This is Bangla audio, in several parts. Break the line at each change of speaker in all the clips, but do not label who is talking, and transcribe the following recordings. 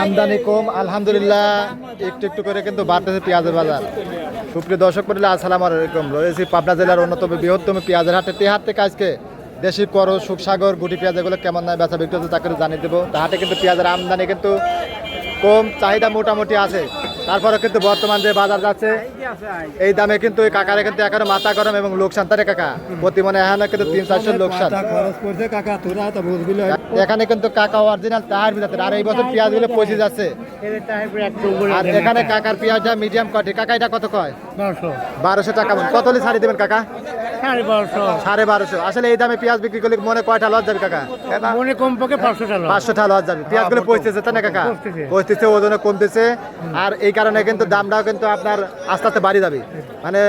আমদানি কম, আলহামদুলিল্লাহ একটু একটু করে কিন্তু বাড়তেছে পেঁয়াজের বাজার। সুপ্রিয় দর্শক মন্ডলী, আসসালামু আলাইকুম। রয়েছি পাবনা জেলার অন্যতম বৃহত্তম পেঁয়াজের হাটে। হাট থেকে আজকে দেশি করো, সুখসাগর, গুটি পেঁয়াজ এগুলো কেমন নয় বেচা বিক্রি হচ্ছে তাকে জানিয়ে দেবো। হাটে কিন্তু পেঁয়াজের আমদানি কিন্তু কম, চাহিদা মোটামুটি আছে। তারপরে কিন্তু বর্তমান যে বাজার যাচ্ছে এই দামে কিন্তু এই কাকারে কিন্তু এখনো মাথা গরম এবং লোকসান তারে কাকা প্রতি মনে এখনো কিন্তু 300-400 লোকসান এখানে কিন্তু কাকা অরিজিনাল তাহার ভিতরে। আর এই বছর পেঁয়াজ গুলো পচে যাচ্ছে। আর এখানে কাকার পেঁয়াজটা মিডিয়াম কোয়ালিটি। কাকা এটা কত কয়? 1200 টাকা। কত হলে ছাড়ি দেবেন কাকা? 1250। আসলে এই দামে পেঁয়াজ বিক্রি করলে মনে কয়টা লস যাবে কাকা?
মনে কমপক্ষে 500
লস যাবে। পেঁয়াজ গুলো পচতেছে তাই না কাকা? পচতেছে, ওজনে কমতেছে। আর এই কারণে কিন্তু দামটাও কিন্তু আপনার আস্তে আস্তে বাড়ি যাবে, মানে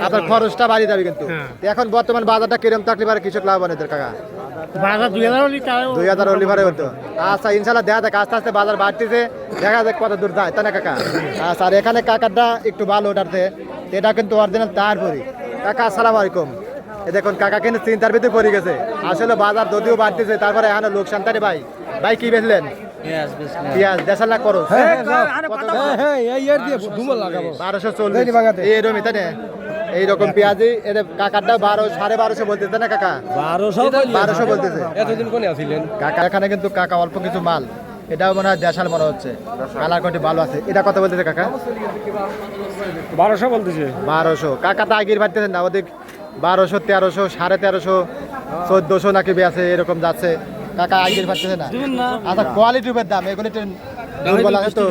আপনার খরচটা বাড়ি যাবে কিন্তু। এখন বর্তমান বাজারটা কিরম থাকলে পারে কৃষক লাভবান এদের কাকা?
বাজার
2000 অলিভারে হতো। আচ্ছা, ইনশাল্লাহ দেখা যাক, আস্তে আস্তে বাজার বাড়তেছে, দেখা যাক কত দূর যায় তাই না কাকা? আচ্ছা, আর এখানে কাকারটা একটু ভালো ওটাতে, এটা কিন্তু অরিজিনাল তারপরই। কাকা আসসালামু আলাইকুম। এ দেখুন কাকা কিন্তু চিন্তার ভিতরে পড়ে গেছে। আসলে বাজার যদিও বাড়তেছে তারপরে এখানে লোকসান তারে। ভাই ভাই কি বেচলেন? পেঁয়াজ দেশাল না করো 1240 এইরকম তাই না? এইরকম পেঁয়াজই এদের কাকারটা 1200-1250 বলতেছে না কাকা? 1200 বলতেছে।
এতদিন কোনে আছিলেন
কাকা এখানে কিন্তু কাকা অল্প কিছু মাল, এটাও মনে হয় দেশাল মনে হচ্ছে, কালার কোয়ালিটি ভালো আছে। এটা কত বলতেছে কাকা?
1200 বলতেছে।
1200। কাকা তো আগের বাড়তেছেন না, ওদিক 1200, 1300, 1350, 1400 নাকি বেছে এরকম যাচ্ছে। কাকা আগের বাড়তেছে না। আচ্ছা, কোয়ালিটির উপর দাম এগুলি দুর্বল আছে তো।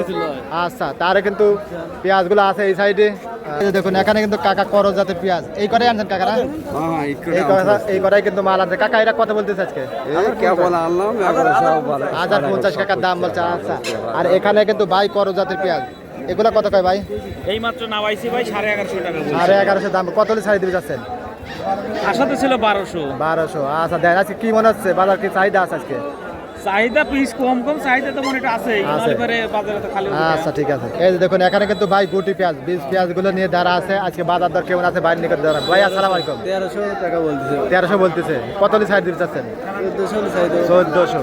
আচ্ছা, তারে কিন্তু পেঁয়াজগুলো আছে এই সাইডে। দেখুন এখানে কিন্তু কাকা করো জাতের পেঁয়াজ এই কটাই আনছেন কাকারা? এই কটাই কিন্তু মাল আনছে। কাকা এটা কত বলতেছে আজকে? 1050 টাকার দাম বলছে। আচ্ছা, আর এখানে কিন্তু ভাই করো জাতের পেঁয়াজ, এগুলা কত কয় ভাই?
এই মাত্র নামাইছি ভাই 1150 টাকা।
1150 দাম। কত হলে ছাড়ি দিতে যাচ্ছেন?
আশাতে ছিল 1200।
আচ্ছা, দেন আজকে কি মনে হচ্ছে বাজার কি চাহিদা আছে আজকে?
চাহিদা পিস কম চাহিদা তো মনে আছে। বাজারে তো খালি।
আচ্ছা ঠিক আছে। এই যে দেখুন এখানে কিন্তু ভাই গুটি পেঁয়াজ, বীজ পেঁয়াজ গুলো নিয়ে দাঁড়া আছে। আজকে বাজার দর কেমন আছে বাইরে নিকট দাঁড়ান। ভাই আসসালামু আলাইকুম।
1300 টাকা বলতেছে।
1300 বলতেছে। কত হলে ছাড় দিতে চাচ্ছেন? 1400।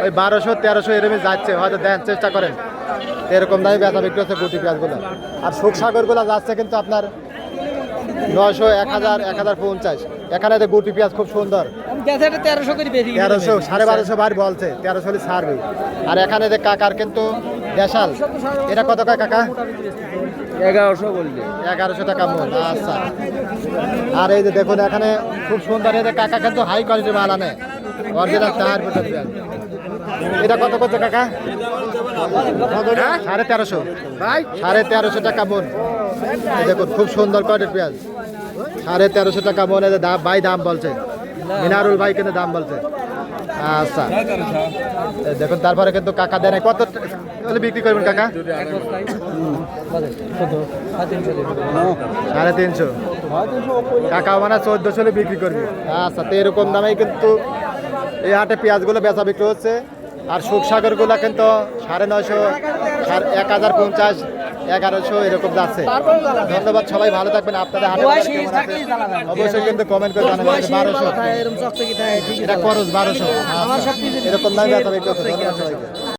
ওই 1200, 1300 এরকমই যাচ্ছে, হয়তো দেন চেষ্টা করেন। এরকম দামে বেচা বিক্রি হচ্ছে গুটি পেঁয়াজ গুলো। আর সুখসাগর গুলো যাচ্ছে কিন্তু আপনার 900, 1000, 1050। এখানে গুটি পেঁয়াজ খুব সুন্দর।
1300 করে বেরিয়ে
1300, 1250 বার বলছে, 1300 হলে ছাড়বে। আর এখানে যে কাকার কিন্তু দেশাল, এটা কত কাকা?
1100 বলছে।
1100 টাকা মন। আচ্ছা, আর এই যে দেখুন এখানে খুব সুন্দর, এই যে কাকা কিন্তু হাই কোয়ালিটির মাল আনে, অরিজিনাল তাহার ভিতর পেঁয়াজ। এটা কত করছে কাকা? 1350 ভাই, 1350 টাকা মন। এই দেখুন খুব সুন্দর কোয়ালিটির পেঁয়াজ, 1350 টাকা মন। এই যে ভাই দাম বলছে, মিনারুল ভাই কিন্তু দাম বলছে। আচ্ছা, দেখুন তারপরে কিন্তু কাকা দেন কত হলে বিক্রি করবেন কাকা? 350। কাকা মানে 1400 হলে বিক্রি করবে। আচ্ছা, তো এরকম দামেই কিন্তু এই হাটে পেঁয়াজগুলো বেচা বিক্রি হচ্ছে। আর সুখসাগর গুলা কিন্তু 950, 1050, 1100 এরকম যাচ্ছে। ধন্যবাদ, সবাই ভালো থাকবেন। আপনাদের হাটে অবশ্যই কিন্তু কমেন্ট করে জানাবেন। 1200 এটা খরচ, 1200 এরকম দামে বেচা বিক্রি হচ্ছে। ধন্যবাদ সবাইকে।